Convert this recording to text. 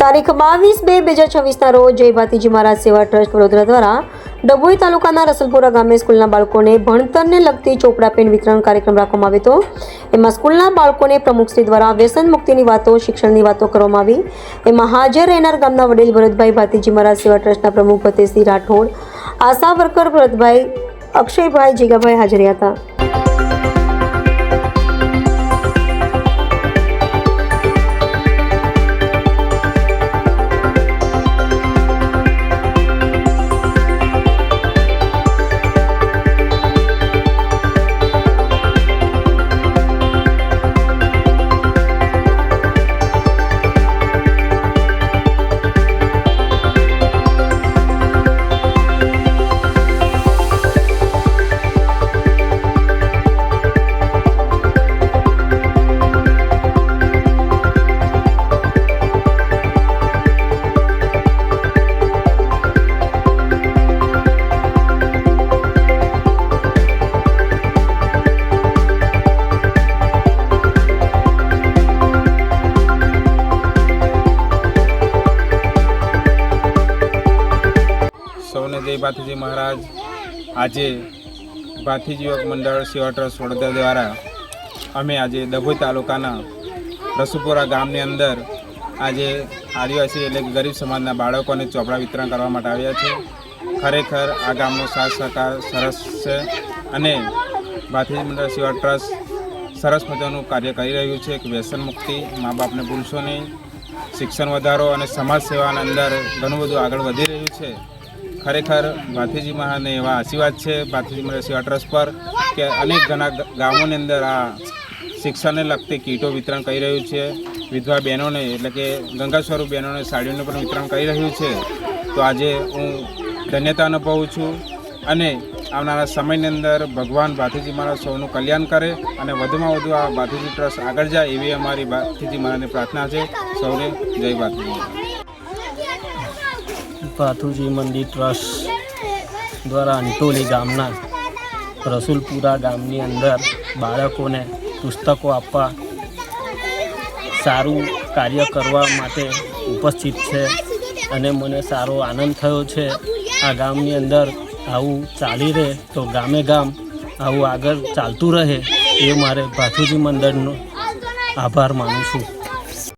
તારીખ 22/2/2026 રોજ જય ભાતીજી મહારાજ સેવા ટ્રસ્ટ વડોદરા દ્વારા ડભોઈ તાલુકાના રસલપુરા ગામે સ્કૂલના બાળકોને ભણતરને લગતી ચોપડા પેન વિતરણ કાર્યક્રમ રાખવામાં આવ્યો હતો। એમાં સ્કૂલના બાળકોને પ્રમુખશ્રી દ્વારા વ્યસન મુક્તિની વાતો, શિક્ષણની વાતો કરવામાં આવી। એમાં હાજર રહેનાર ગામના વડીલ ભરતભાઈ ભાતીજી મહારાજ સેવા ટ્રસ્ટના પ્રમુખ ભતેશસિંહ રાઠોડ, આશા વર્કર ભરતભાઈ, અક્ષયભાઈ, જીગાભાઈ હાજર રહ્યા હતા। સૌને જય ભાતીજી મહારાજ। આજે ભાતીજી યુવક મંડળ સેવા ટ્રસ્ટ વડોદરા દ્વારા અમે આજે ડભોઈ તાલુકાના રસુપુરા ગામની અંદર આજે આદિવાસી એટલે ગરીબ સમાજના બાળકોને ચોપડા વિતરણ કરવા માટે આવ્યા છે। ખરેખર આ ગામનો સાથ સહકાર સરસ છે અને ભાતીજી મંડળ સેવા ટ્રસ્ટ સરસ મજાનું કાર્ય કરી રહ્યું છે કે વ્યસન મુક્તિ, મા બાપને ભૂલશો નહીં, શિક્ષણ વધારો અને સમાજ સેવાના અંદર ઘણું બધું આગળ વધી રહ્યું છે। ખરેખર ભાતીજી મહારાજને એવા આશીર્વાદ છે ભાતીજી મહારાજ સેવા ટ્રસ્ટ પર કે અનેક ઘણા ગામોની અંદર આ શિક્ષણને લગતી કીટો વિતરણ કરી રહ્યું છે। વિધવા બહેનોને એટલે કે ગંગા સ્વરૂપ બહેનોને સાડીઓનું પણ વિતરણ કરી રહ્યું છે। તો આજે હું ધન્યતા અનુભવું છું અને આવનારા સમયની અંદર ભગવાન ભાતીજી મહારાજ સૌનું કલ્યાણ કરે અને વધુમાં વધુ આ ભાતીજી ટ્રસ્ટ આગળ જાય એવી અમારી ભાતીજી મહારાજની પ્રાર્થના છે। સૌને જય ભાતીજી। ભાથુજી મંદિર ટ્રસ્ટ દ્વારા અંટોલી ગામના રસુલપુરા ગામની અંદર બાળકોને પુસ્તકો આપવા સારું કાર્ય કરવા માટે ઉપસ્થિત છે અને મને સારો આનંદ થયો છે। આ ગામની અંદર આવું ચાલી રહે તો ગામે ગામ આવું આગળ ચાલતું રહે એ મારે ભાથુજી મંદિરનો આભાર માનું છું।